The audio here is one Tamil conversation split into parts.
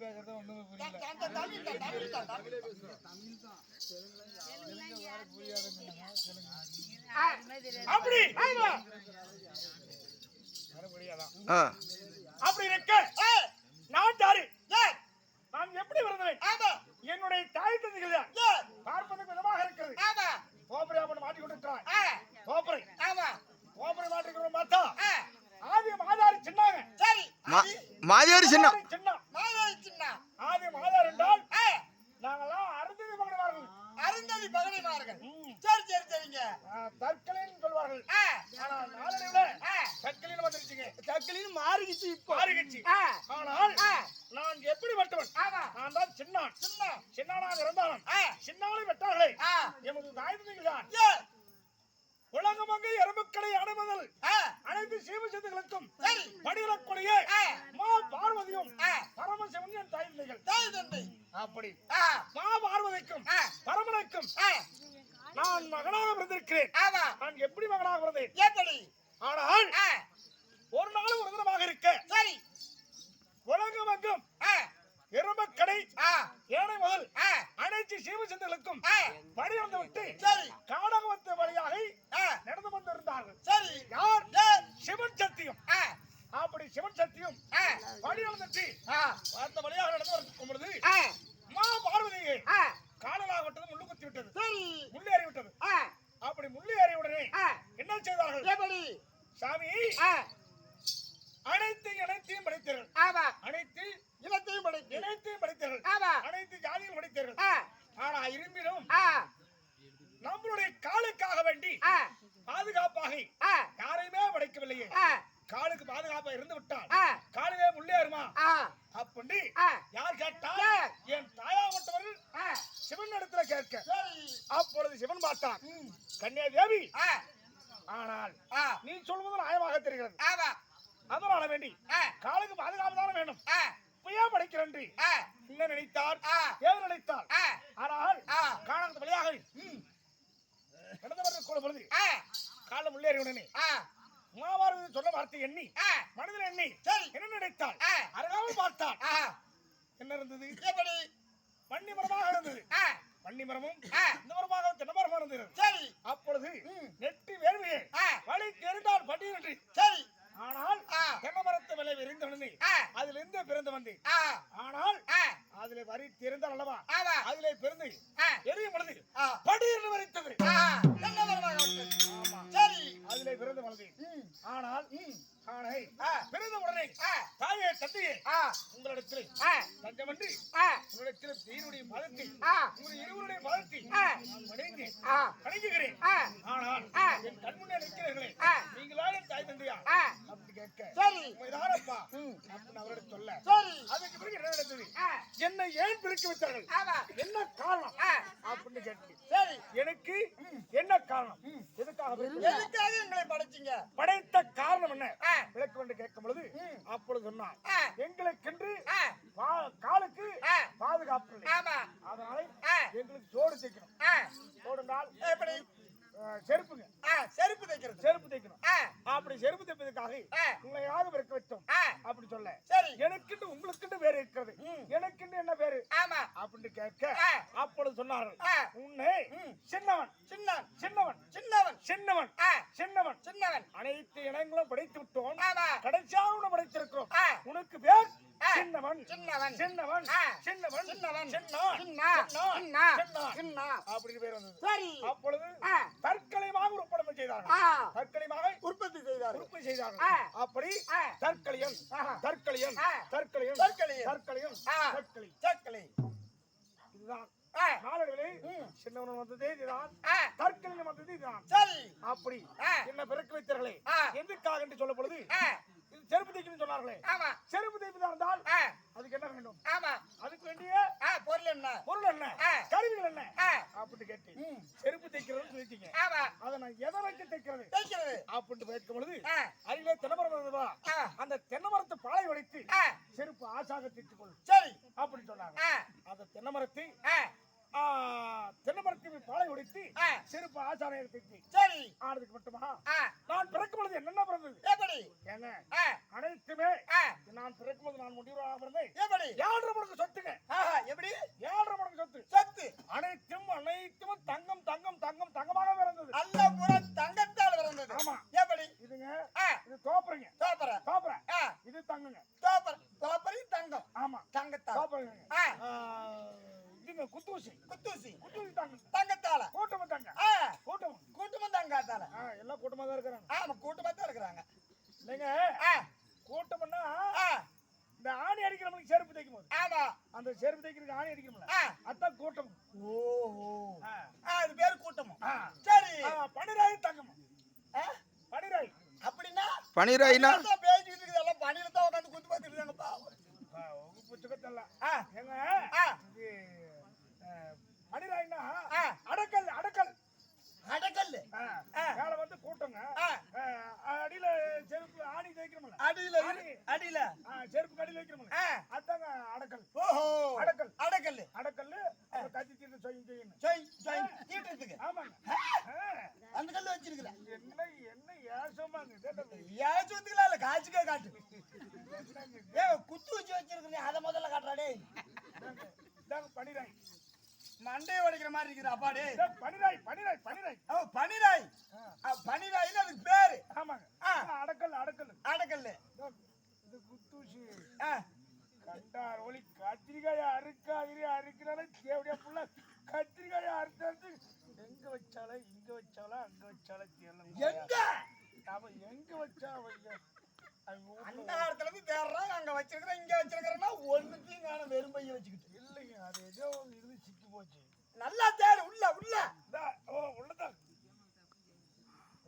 பேசுறது ஒண்ணுமே புரியல. அப்படி அப்படி இருக்க நாட்டாரு நான் எப்படி வருந்தேன்? என்னுடைய தாய் தந்தைகள் பார்ப்பதற்கு விதமாக இருக்கிறது. கோபுரை அவன் மாட்டி கொண்டிருக்கிறான். கோபுரை மாட்டிக்கிறோம் பார்த்தா ஆதி மாதாரி சின்னாங்க. சரி, மாதியாரி சின்ன ஆதி மாதார் என்றால் நாங்கெல்லாம் அருந்ததி பகடைமார்கள். சரி சரி சரிங்க. தற்கொலைன்னு சொல்வார்கள். ஆனா நாளடைவுல தற்கொலைன்னு வந்துருச்சுங்க. தக்கிலின்னு மாறிக்கிச்சு இப்போ. மாறிக்கிச்சு. ஆனால் நான் எப்படிப்பட்டவன்? நான் தான் சின்னானாக இருந்தாலும் சின்னாலை வெட்டார்களே எமது தாய் தந்தைகள் தான். உலகமங்கை எறும்புக்களை அடைவதல் அனைத்து சீவசத்துகளுக்கும் படிகளக்கூடிய மா பார்வதியும் பரமசிவன் என் தாய் தந்தைகள். அப்படி மா பார்வதிக்கும் பரமனுக்கும் நான் மகனாக பிறந்திருக்கிறேன். நான் எப்படி மகனாக பிறந்தேன்? ஆனால் ஒரு நாளும் ஒரு தினமாக இருக்க உலகமங்கும் எறும்புக்கடை ஏனை முதல் அனைத்து சீவசத்துகளுக்கும் படியிறந்து விட்டு காடகவத்து வழியாக நடந்து வந்திருந்தார்கள். யார்? சிவன் சத்தியம். அப்படி சிவன் சத்தியம் படியிறந்துட்டு அந்த வழியாக நடந்து இருக்கும் பொழுது மா பார்வதியை காணலாக விட்டது, முள்ளு குத்தி விட்டது, முள்ளேறி விட்டது. அப்படி முள்ளேறிய உடனே என்ன செய்தார்கள்? சாமி அனைத்தையும் படைத்தீர்கள். அனைத்து இனத்தையும் படைத்தீர்கள். அனைத்து ஜாதியும் படைத்தீர்கள். ஆனா இரும்பினும் நம்மளுடைய காலுக்காக வேண்டி பாதுகாப்பாக யாரையுமே படைக்கவில்லையே. காலுக்கு பாதுகாப்பா இருந்து விட்டால் காலுவே முள்ளேறுமா அப்படி யார் கேட்டா? என் தாயாகப்பட்டவர்கள் சிவன் இடத்துல கேட்க. அப்பொழுது சிவன் பார்த்தான், கன்னியாதேவி, ஆனால் நீ சொல்வது நியாயமாக தெரிகிறது. அதனால வேண்டி காலுக்கு பாதுகாப்பு தானே வேணும். ஏன் படைக்கிறேன் என்ன நினைத்தார்? ஏன் நினைத்தார்? ஆனால் காணாத வழியாக கடந்த பொழுது காலம் முள்ளேறி உடனே மாவாரதி சொன்ன வார்த்தை எண்ணி மனதில் எண்ணி என்ன நினைத்தாள்? அருகாமல் பார்த்தாள். என்ன இருந்தது? வன்னி மரமாக இருந்தது. வன்னி மரமும் இந்த மரமாக தென்னை மரமாக இருந்தது. அப்பொழுது நெட்டி வேர்வையை வழி தெரிந்தால் பட்டியல். ஆனால் தென்னை மரத்தை விலை விரிந்தவனே அதிலிருந்து பிறந்து வந்தேன். ஆனால் அதிலே வரி தெரிந்தால் அல்லவா அதிலே பிறந்து எரியும் பொழுது படியில் வரித்தது. அதிலே பிறந்து வளர்ந்தேன். ஆனால் பிறந்த உடனே தாயே தந்தையே உங்களிடத்தில் தஞ்சமன்றி உங்களிடத்தில் தீனுடைய மதத்தை உங்களுடைய இருவருடைய மதத்தை வணங்குகிறேன். ஆனால் என் கண்முன்னே நிற்கிறீர்களே, நீங்களா என் தாய் தந்தையா அப்படி கேட்க உண்மைதானப்பா அப்படின்னு அவரிடம் சொல்ல அதுக்கு பிறகு என்ன நடந்தது? என்னை ஏன் பிரிக்க வைத்தார்கள்? என்ன காரணம் அப்படின்னு கேட்டு எனக்கு என்ன காரணம்? எதுக்காக எங்களை படைச்சீங்க? படைத்த காரணம் என்ன விளக்கு என்று கேட்கும் பொழுது அப்பொழுது சொன்னார், எங்களுக்கென்று காலுக்கு பாதுகாப்பு இல்லை. அதனால எங்களுக்கு சோடு தைக்கணும். சோடுனால் எப்படி? செருப்புங்க. செருப்பு தைக்கணும். அப்படி செருப்பு தைப்பதற்காக உங்களை யாரும் இருக்க வைத்தோம் அப்படி சொல்ல எனக்குன்னு உங்களுக்குன்னு வேறு இருக்கிறது. எனக்குன்னு என்ன வேறு அப்படின்னு கேட்க அப்பொழுது சொன்னார்கள், உன்னை சின்னவன் அனைத்து இனங்களும் படைத்து விட்டோம், கடைசியாக படைத்திருக்கிறோம். உனக்கு பேர் சின்னவன் அப்படின்னு பேர் வந்தது. அப்பொழுது தற்கொலைமாக உற்பத்தி செய்தார்கள். அப்படி இதுதான் நாளடைவிலே சின்னவன் வந்ததே இதுதான், தற்கொலை வந்தது இதுதான். அப்படி என்ன பிறக்க வைத்தார்களே எதுக்காக என்று சொல்லும் பொழுது செருப்பு தைக்கணும்னு சொன்னார்களே. செருப்பு தைப்பதா இருந்தால் அதுக்கு என்ன வேண்டும்? அதுக்கு வேண்டிய பொருள் என்ன கருவிகள் என்ன அப்படின்னு கேட்டு செருப்பு தைக்கிறது சொல்லிட்டீங்க. அதை நான் எதை வச்சு தைக்கிறது அப்படின்னு கேட்கும் பொழுது அருகிலே தென்னைமரம் இருந்ததா, அந்த தென்னை மரத்தை பாலை உடைத்து செருப்பு ஆசாக தைத்துக் கொள்ளும் அப்படி சொன்னாங்க. அந்த தென்னை மரத்தை தென்னமரத்தில் பாலை உடைத்து செருப்பு ஆச்சாரம் எடுத்து சரி ஆனதுக்கு மட்டுமா நான் பிறக்கும் பொழுது என்னென்ன பிறந்தது எப்படி ஏங்க அனைத்துமே நான் பிறக்கும் போது நான் முடிவாக பிறந்தேன் எப்படி 7.5 மடங்கு சொத்துங்க எப்படி 7.5 மடங்கு சொத்து சொத்து அனைத்தும் தங்கம் தங்கம் தங்கம் தங்கமாக பிறந்தது அல்ல பூரா தங்கத்தால் பிறந்தது ஆமா எப்படி இதுங்க இது தோப்புறீங்க தோப்பற தோப்புற இது தங்குங்க தோப்பரி தங்கம் ஆமா தங்கத்தால் தோப்புறீங்க இதுங்க குத்தூசி குத்தூசி தங்கம் தங்கத்தால கூட்டமா தங்க கூட்டமும் தங்கத்தால எல்லாம் கூட்டமா தான் இருக்கிறாங்க ஆமா கூட்டமா தான் இருக்கிறாங்க இல்லைங்க கூட்டம்னா இந்த ஆணி அடிக்கிறவங்களுக்கு செருப்பு தைக்கும் போது ஆமா அந்த செருப்பு தைக்கிறதுக்கு ஆணி அடிக்கிறோம்ல அதான் கூட்டம் ஓஹோ அது பேரு கூட்டமா சரி பனிராய் தங்கமா பனிராய் அப்படின்னா பனிராய்னா பேசிட்டு இருக்குது எல்லாம் பனியில தான் உட்காந்து குத்து பார்த்துட்டு இருக்காங்கப்பா புச்சுக்கத்தல்ல எங்க இது பனிராய்னா அடக்கல் அடக்கல் அடக்கல்லு மேல வந்து கூட்டங்க அடியில செருப்பு ஆணி தைக்கிறோம்ல அடியில செருப்பு அடியில வைக்கிறோம்ல அதாங்க அடக்கல் ஓஹோ அடக்கல் அடக்கல்லு அடக்கல்லு கத்தி தீட்டு செய்யணும் தீட்டுறதுக்கு ஆமாங்க அந்த கல்லு வச்சிருக்கல என்ன என்ன ஏசமாங்க ஏசுவதுக்குலாம் இல்ல காய்ச்சிக்கே காட்டு குத்து வச்சு வச்சிருக்கீங்க அதை முதல்ல காட்டுறாடே பனிராய் மண்டையை உடைக்கிற மாதிரி இருக்குது அப்பாடே பனிராய் பனிராய் பனிராய் பனிராய் பனிராய்னு அதுக்கு பேரு ஆமாங்க அடக்கல் அடக்கல் அடக்கல்லு இது குத்தூசி கண்டார் ஒளி கத்திரிக்காய அறுக்கிறாலே தேவையா புள்ள கத்திரிக்காய அறுத்து எங்க வச்சாலே இங்க வச்சாலா அங்க வச்சாலே எங்க அவன் எங்க வச்சா அந்த காலத்துல இருந்து தேடுறான் அங்க வச்சிருக்கிறேன் இங்க வச்சிருக்கிறேன்னா ஒண்ணுத்தையும் காண வெறும் பைய வச்சுக்கிட்டு இல்லைங்க அது ஏதோ இருந்து சிக்கி போச்சு நல்லா தேடு உள்ள உள்ளதான்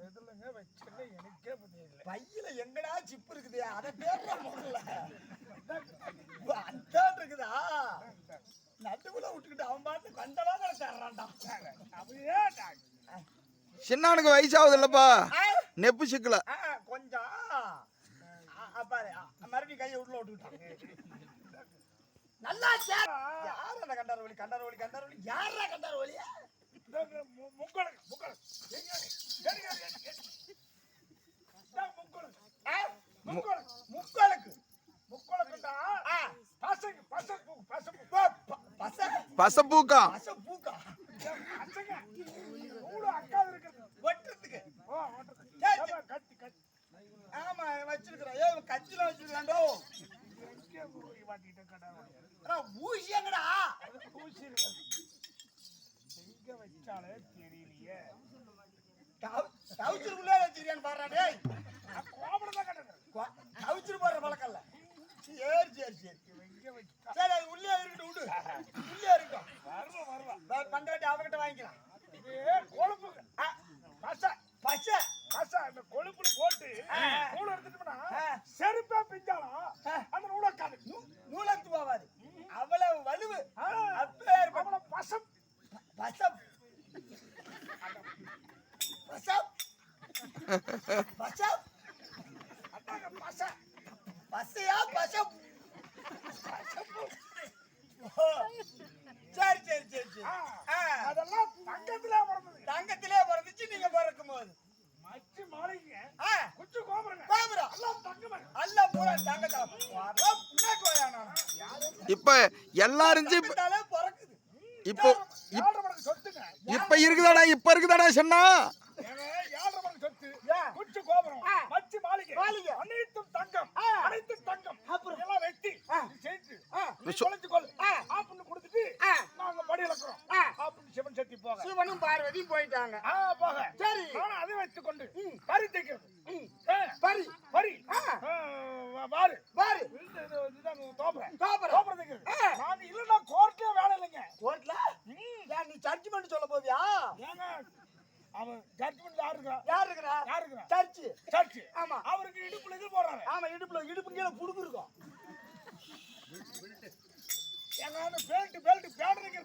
எதுலங்க வச்சிருக்க எனக்கே புரியல பையில எங்கடா சிப்பு இருக்குது அதை தேடுற முதல்ல அதான் இருக்குதா நட்டுக்குள்ள விட்டுக்கிட்டு அவன் பாட்டு கண்டவாங்க தேடுறான்டா அப்படியே சின்னானுக்கு வயசாகுது இல்லப்பா நெப்பு சிக்கல கொஞ்சம் பாரு மறுபடியும் கையை உள்ள விட்டுக்கிட்டாங்க நல்லா யார் அந்த கண்டார வழி யாரா கண்டார வழியா பசப்பூக்கா ஆமா வச்சிருக்கிறோம் கத்தில வச்சிருக்காண்டோ ஊசி எங்கடா ஊசி எங்க வச்சாலே தெரியலையே கவுச்சிருக்குள்ளே வச்சிருக்கான்னு பாடுறா டேய் கோபுரம் தான் கட்டணும் கவுச்சிரு போடுற பழக்கம் இல்ல சரி சரி அது உள்ளே இருக்கட்டும் விடு உள்ளே இருக்கும் வருவா பண்டாட்டி அவகிட்ட வாங்கிக்கலாம் கொழுப்பு பச்சை இந்த கொழுப்புல போட்டு நூல் எடுத்துட்டோம்னா செருப்பா பிஞ்சாலும் அந்த நூலக்காது நூலத்து போவாது அவ்வளவு வலுவு அவ்வளவு பசம் பசையா பசம் சரி அதெல்லாம் தங்கத்திலே பிறந்துச்சு நீங்க பிறக்கும் போது மச்சி மாலைங்க குச்சி கோபுரம் எல்லாம் தங்கமே எல்லாம் பூரா தங்கத்தா இப்ப எல்லாரும் பிறக்குது இப்போ சொத்துங்க இப்ப இருக்குதாடா சொன்னா சொத்து குச்சி கோபுரம் மச்சி மாளிகை அனைத்தும் தங்கம் அப்புறம் எல்லாம் வெட்டி செஞ்சு ஆப்புன்னு கொடுத்துட்டு நாங்க படி இழக்கிறோம் ஆப்புன்னு சிவன் சக்தி போக சிவனும் பார்வதியும் போயிட்டாங்க போக சரி நானும் அதை வச்சு கொண்டு பறி தைக்கிறது பரி பாரு இதுதான் தோப்புற தைக்கிறது நாங்க இல்லைன்னா கோர்ட்லயே வேலை இல்லைங்க கோர்ட்ல நீ ஜட்ஜ்மெண்ட் சொல்ல போவியா ஏங்க அவன் ஜட்ஜ்மெண்ட் யார் இருக்கிறா சர்ச் ஆமா அவருக்கு இடுப்புல இது போடுறாங்க ஆமா இடுப்பு கீழே புடுக்கு இருக்கும் ஏங்க பெல்ட் பேடுறீங்க